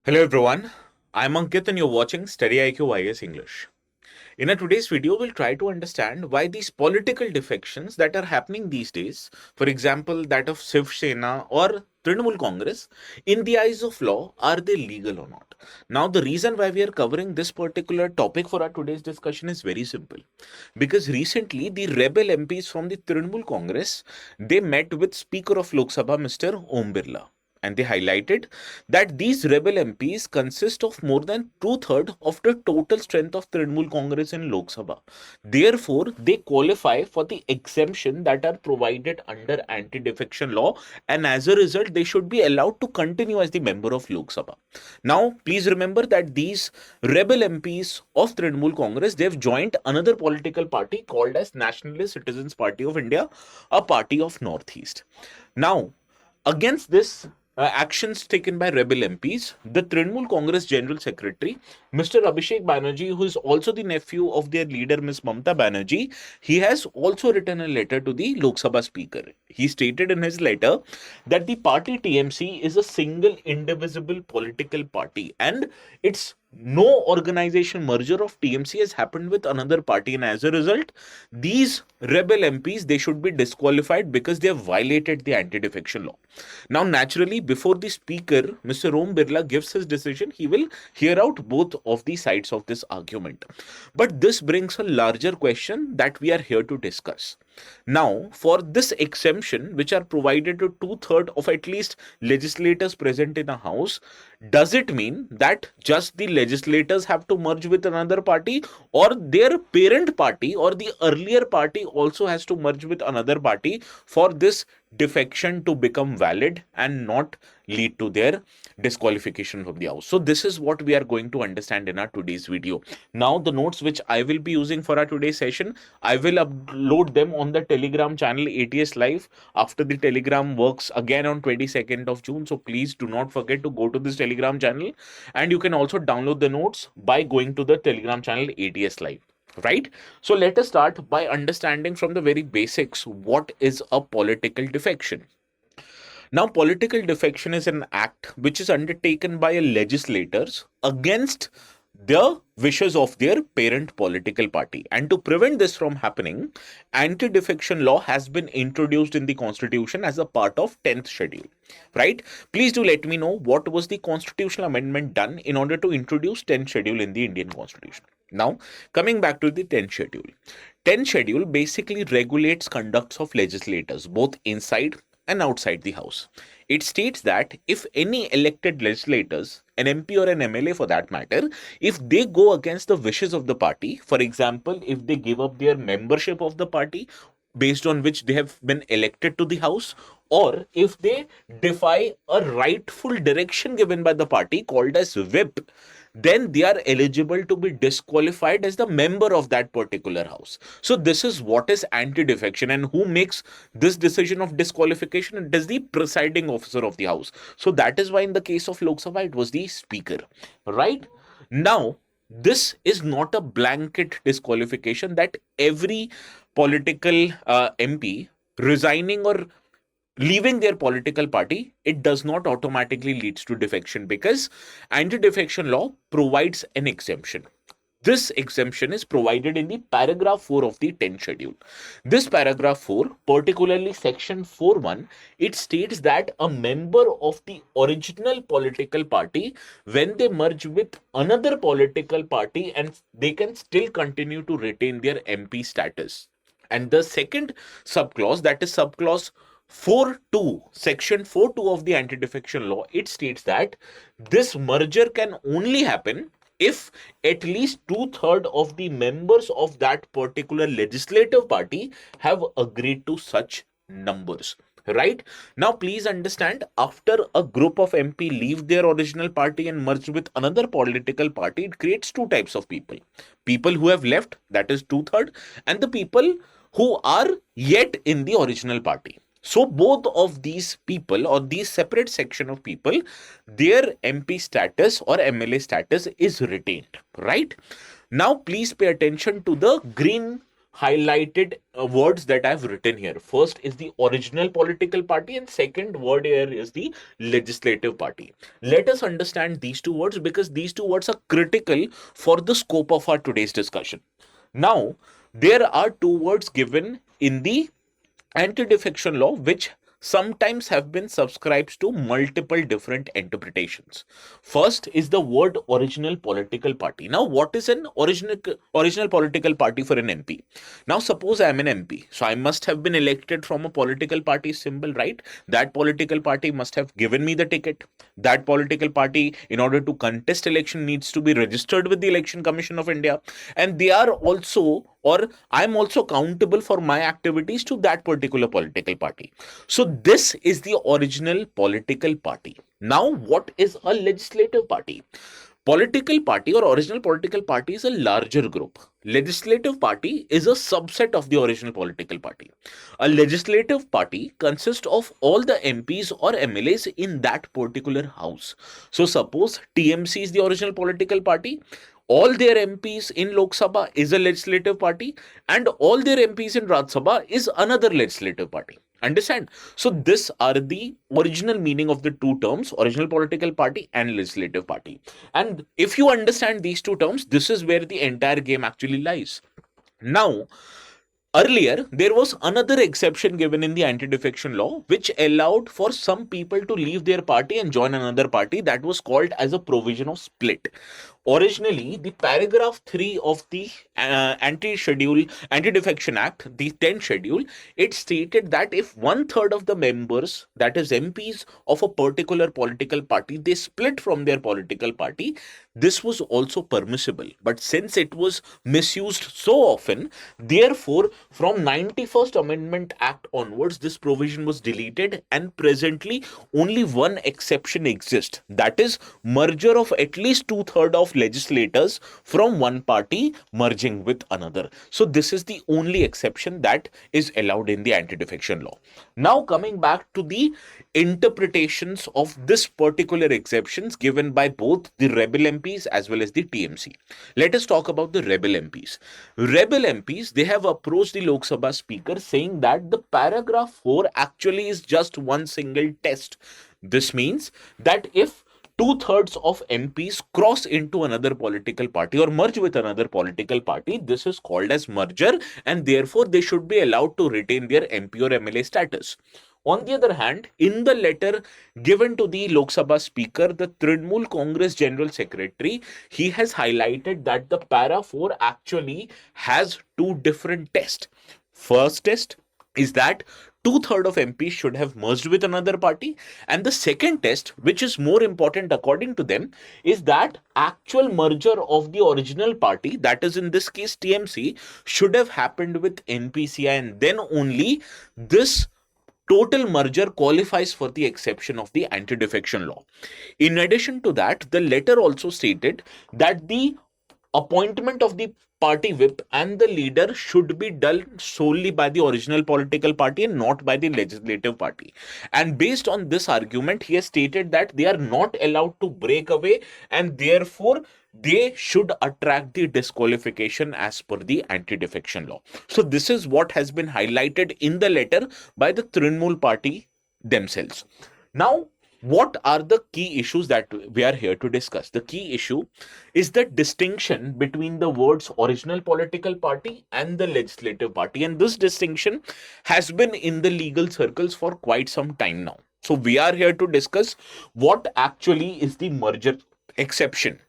Hello everyone, I'm Ankit and you're watching StudyIQ IS English. In today's video, we'll try to understand why these political defections that are happening these days, for example, that of Shiv Sena or Trinamool Congress, in the eyes of law, are they legal or not? Now, the reason why we are covering this particular topic for our today's discussion is very simple. Because recently, the rebel MPs from the Trinamool Congress, they met with Speaker of Lok Sabha, Mr. Om Birla, and they highlighted that these rebel MPs consist of more than two-thirds of the total strength of Trinamool Congress in Lok Sabha. Therefore, they qualify for the exemption that are provided under Anti-Defection Law, and as a result, they should be allowed to continue as the member of Lok Sabha. Now, please remember that these rebel MPs of Trinamool Congress, they have joined another political party called as Nationalist Citizens Party of India, a party of Northeast. Now, against this actions taken by rebel MPs, the Trinamool Congress General Secretary, Mr. Abhishek Banerjee, who is also the nephew of their leader, Ms. Mamta Banerjee, he has also written a letter to the Lok Sabha Speaker. He stated in his letter that the party TMC is a single indivisible political party and it's no organization merger of TMC has happened with another party, and as a result, these rebel MPs, they should be disqualified because they have violated the anti-defection law. Now, naturally, before the speaker, Mr. Om Birla, gives his decision, he will hear out both of the sides of this argument. But this brings a larger question that we are here to discuss. Now, for this exemption, which are provided to two-thirds of at least legislators present in a house, does it mean that just the legislators have to merge with another party, or their parent party or the earlier party also has to merge with another party for this defection to become valid and not lead to their disqualification from the house? So this is what we are going to understand in our today's video. Now, the notes which I will be using for our today's session, I will upload them on the Telegram channel ATS Live after the Telegram works again on 22nd of June. So please do not forget to go to this Telegram channel, and you can also download the notes by going to the Telegram channel ATS Live. Right? So let us start by understanding from the very basics what is a political defection. Now, political defection is an act which is undertaken by legislators against the wishes of their parent political party. And to prevent this from happening, anti-defection law has been introduced in the constitution as a part of 10th schedule. Right? Please do let me know what was the constitutional amendment done in order to introduce 10th schedule in the Indian constitution. Now, coming back to the 10th schedule. 10th schedule basically regulates conducts of legislators both inside and outside the house. It states that if any elected legislators, an MP or an MLA for that matter, if they go against the wishes of the party, for example, if they give up their membership of the party based on which they have been elected to the house, or if they defy a rightful direction given by the party called as whip, then they are eligible to be disqualified as the member of that particular house. So this is what is anti-defection, and who makes this decision of disqualification? It is the presiding officer of the house. So that is why in the case of Lok Sabha, it was the speaker, right? Now, this is not a blanket disqualification that every political MP resigning or leaving their political party, it does not automatically leads to defection, because anti-defection law provides an exemption. This exemption is provided in the paragraph 4 of the 10th schedule. This paragraph 4, particularly section 4.1, it states that a member of the original political party, when they merge with another political party, and they can still continue to retain their MP status. And the second subclause, that is subclause 4.2, section 4.2 of the anti-defection law, it states that this merger can only happen if at least two-thirds of the members of that particular legislative party have agreed to such numbers. Right? Now, please understand, after a group of MP leave their original party and merge with another political party, it creates two types of people. People who have left, that is two-thirds, and the people who are yet in the original party. So both of these people, or these separate section of people, their MP status or MLA status is retained, right? Now please pay attention to the green highlighted words that I've written here. First is the original political party, and second word here is the legislative party. Let us understand these two words because these two words are critical for the scope of our today's discussion. Now, there are two words given in the anti-defection law which sometimes have been subscribed to multiple different interpretations. First is the word original political party. Now, what is an original political party for an MP? Now, suppose I am an MP, so I must have been elected from a political party symbol, right? That political party must have given me the ticket. That political party, in order to contest election, needs to be registered with the Election Commission of India, and they are also, or I'm also accountable for my activities to that particular political party. So this is the original political party. Now, what is a legislative party? Political party or original political party is a larger group. Legislative party is a subset of the original political party. A legislative party consists of all the MPs or MLAs in that particular house. So suppose TMC is the original political party, all their MPs in Lok Sabha is a legislative party, and all their MPs in Rajya Sabha is another legislative party. Understand? So these are the original meaning of the two terms, original political party and legislative party. And if you understand these two terms, this is where the entire game actually lies. Now, earlier, there was another exception given in the anti-defection law which allowed for some people to leave their party and join another party. That was called as a provision of split. Originally, the paragraph 3 of the Anti-Defection Act, the 10th schedule, it stated that if 1/3 of the members, that is MPs of a particular political party, they split from their political party, this was also permissible. But since it was misused so often, therefore, from 91st Amendment Act onwards, this provision was deleted, and presently only one exception exists. That is merger of at least 2/3 of legislators from one party merging with another. So this is the only exception that is allowed in the anti-defection law. Now coming back to the interpretations of this particular exceptions given by both the rebel MPs as well as the TMC. Let us talk about the rebel MPs. Rebel MPs, they have approached the Lok Sabha speaker saying that the paragraph 4 actually is just one single test. This means that if 2/3 of MPs cross into another political party or merge with another political party, this is called as merger, and therefore they should be allowed to retain their MP or MLA status. On the other hand, in the letter given to the Lok Sabha speaker, the Trinamool Congress General Secretary, he has highlighted that the para 4 actually has two different tests. First test is that 2/3 of MPs should have merged with another party, and the second test, which is more important according to them, is that actual merger of the original party, that is in this case TMC, should have happened with NPCI, and then only this total merger qualifies for the exception of the anti-defection law. In addition to that, the letter also stated that the appointment of the party whip and the leader should be done solely by the original political party and not by the legislative party. And based on this argument, he has stated that they are not allowed to break away, and therefore they should attract the disqualification as per the anti-defection law. So this is what has been highlighted in the letter by the Trinamool party themselves. Now, what are the key issues that we are here to discuss? The key issue is the distinction between the words original political party and the legislative party. And this distinction has been in the legal circles for quite some time now. So we are here to discuss what actually is the merger exception.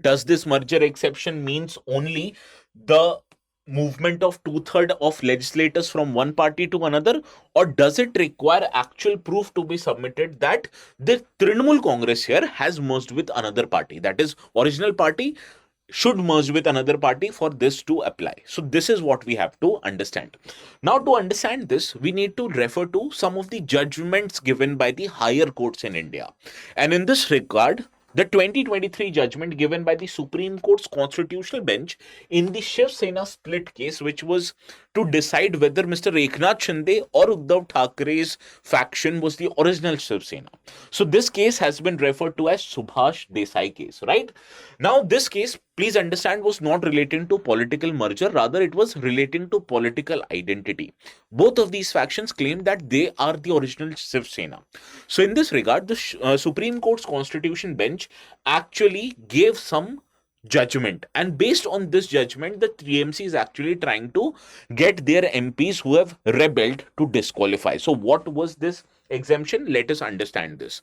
Does this merger exception means only the movement of 2/3 of legislators from one party to another, or does it require actual proof to be submitted that the Trinamool Congress here has merged with another party, that is original party should merge with another party for this to apply? So this is what we have to understand. Now, to understand this, we need to refer to some of the judgments given by the higher courts in India, and in this regard, the 2023 judgment given by the Supreme Court's constitutional bench in the Shiv Sena split case, which was to decide whether Mr. Eknath Shinde or Uddhav Thackeray's faction was the original Shiv Sena. So this case has been referred to as Subhash Desai case, right? Now this case please understand, was not relating to political merger, rather it was relating to political identity. Both of these factions claimed that they are the original Shiv Sena. So in this regard, the Supreme Court's Constitution bench actually gave some judgment, and based on this judgment, the TMC is actually trying to get their MPs who have rebelled to disqualify. So what was this exemption? Let us understand this.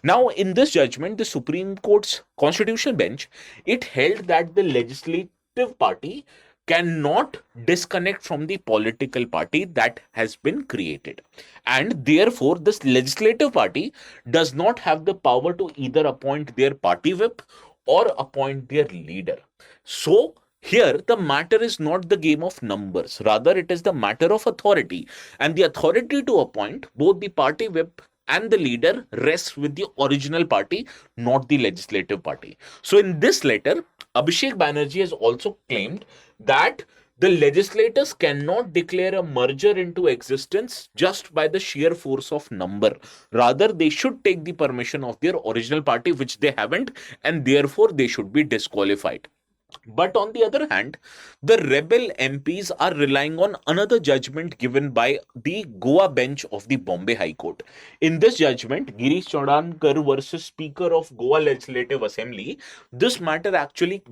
Now in this judgment, the Supreme Court's Constitutional bench, it held that the legislative party cannot disconnect from the political party that has been created, and therefore this legislative party does not have the power to either appoint their party whip or appoint their leader. So here the matter is not the game of numbers, rather it is the matter of authority, and the authority to appoint both the party whip and the leader rests with the original party, not the legislative party. So in this letter, Abhishek Banerjee has also claimed that the legislators cannot declare a merger into existence just by the sheer force of number. Rather, they should take the permission of their original party, which they haven't, and therefore they should be disqualified. But on the other hand, the rebel MPs are relying on another judgment given by the Goa bench of the Bombay High Court. In this judgment, Girish Chodankar versus Speaker of Goa Legislative Assembly, this matter actually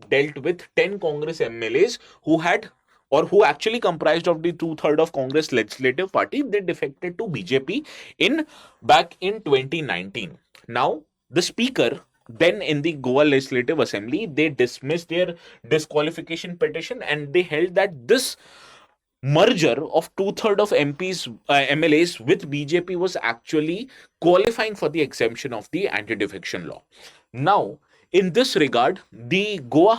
dealt with 10 Congress MLAs who had, or who actually comprised of the two-thirds of Congress legislative party. They defected to BJP back in 2019. Now, the speaker then in the Goa Legislative Assembly, they dismissed their disqualification petition, and they held that this merger of two-thirds of MLAs with BJP was actually qualifying for the exemption of the Anti-Defection Law. Now, in this regard, the Goa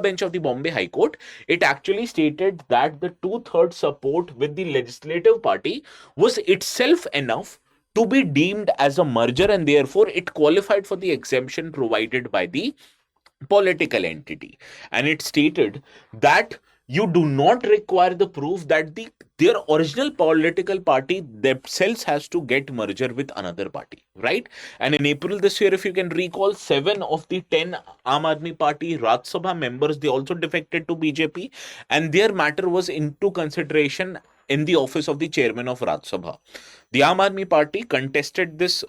bench of the Bombay High Court, it actually stated that the two-thirds support with the legislative party was itself enough to be deemed as a merger, and therefore it qualified for the exemption provided by the political entity. And it stated that you do not require the proof that their original political party themselves has to get merger with another party, right? And in April this year, if you can recall, 7 of the 10 Aam Aadmi Party Rajya Sabha members, they also defected to BJP, and their matter was into consideration in the office of the chairman of Rajya Sabha. The Aam Aadmi Party contested this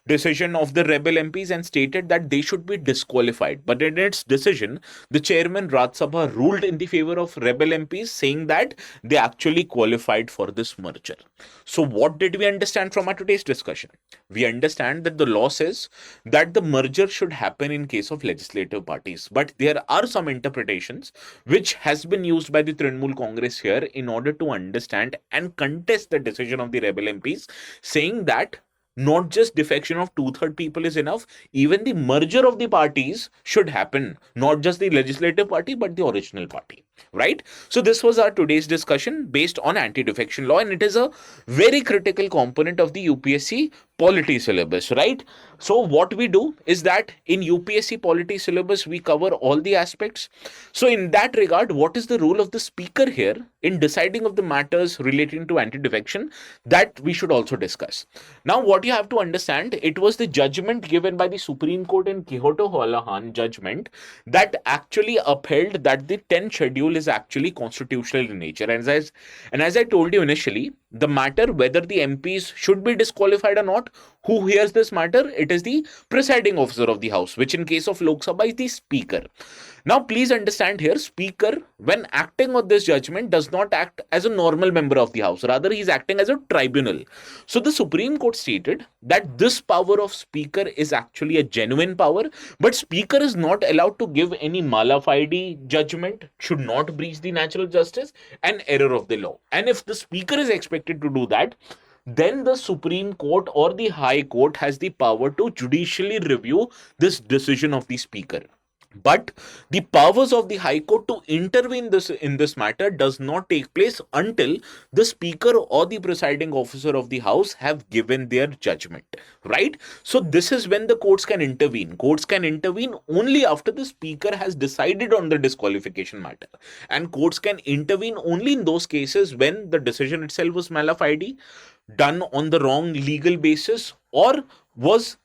decision of the rebel MPs and stated that they should be disqualified. But in its decision, the chairman Rajya Sabha ruled in the favor of rebel MPs, saying that they actually qualified for this merger. So what did we understand from our today's discussion? We understand that the law says that the merger should happen in case of legislative parties. But there are some interpretations which has been used by the Trinamool Congress here in order to understand and contest the decision of the rebel MPs, saying that not just defection of two-thirds people is enough, even the merger of the parties should happen, not just the legislative party but the original party, right? So this was our today's discussion based on anti-defection law, and it is a very critical component of the UPSC polity syllabus, right? So what we do is that in UPSC polity syllabus, we cover all the aspects. So in that regard, what is the role of the speaker here in deciding of the matters relating to anti-defection, that we should also discuss. Now, what you have to understand, it was the judgment given by the Supreme Court in Quixote Holahan judgment that actually upheld that the 10th schedule is actually constitutional in nature. And as I told you initially, the matter whether the MPs should be disqualified or not, who hears this matter? It is the presiding officer of the House, which in case of Lok Sabha is the speaker. Now, please understand here, speaker, when acting on this judgment, does not act as a normal member of the House. Rather, he is acting as a tribunal. So the Supreme Court stated that this power of speaker is actually a genuine power, but speaker is not allowed to give any mala fide judgment, should not breach the natural justice and error of the law. And if the speaker is expected to do that, then the Supreme Court or the High Court has the power to judicially review this decision of the speaker. But the powers of the High Court to intervene in this matter does not take place until the speaker or the presiding officer of the House have given their judgment, right? So this is when the courts can intervene. Courts can intervene only after the speaker has decided on the disqualification matter. And courts can intervene only in those cases when the decision itself was mala fide, done on the wrong legal basis, or was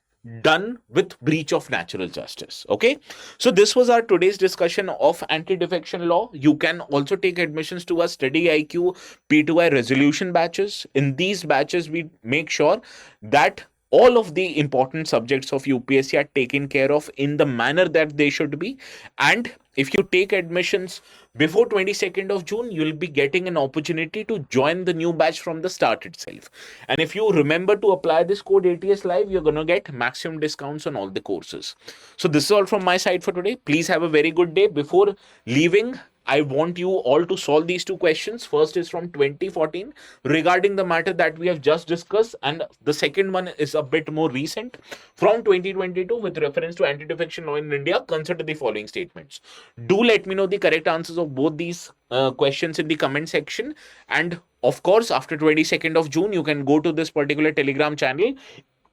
done with breach of natural justice. Okay, so this was our today's discussion of anti-defection law. You can also take admissions to our StudyIQ P2I resolution batches. In these batches, we make sure that all of the important subjects of UPSC are taken care of in the manner that they should be. And if you take admissions before 22nd of June, you'll be getting an opportunity to join the new batch from the start itself. And if you remember to apply this code ATS Live, you're going to get maximum discounts on all the courses. So this is all from my side for today. Please have a very good day. Before leaving, I want you all to solve these two questions. First is from 2014 regarding the matter that we have just discussed, and the second one is a bit more recent from 2022 with reference to anti-defection law in India. Consider the following statements. Do let me know the correct answers of both these questions in the comment section. And of course, after 22nd of June, you can go to this particular Telegram channel,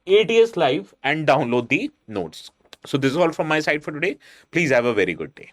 ATS Live, and download the notes. So this is all from my side for today. Please have a very good day.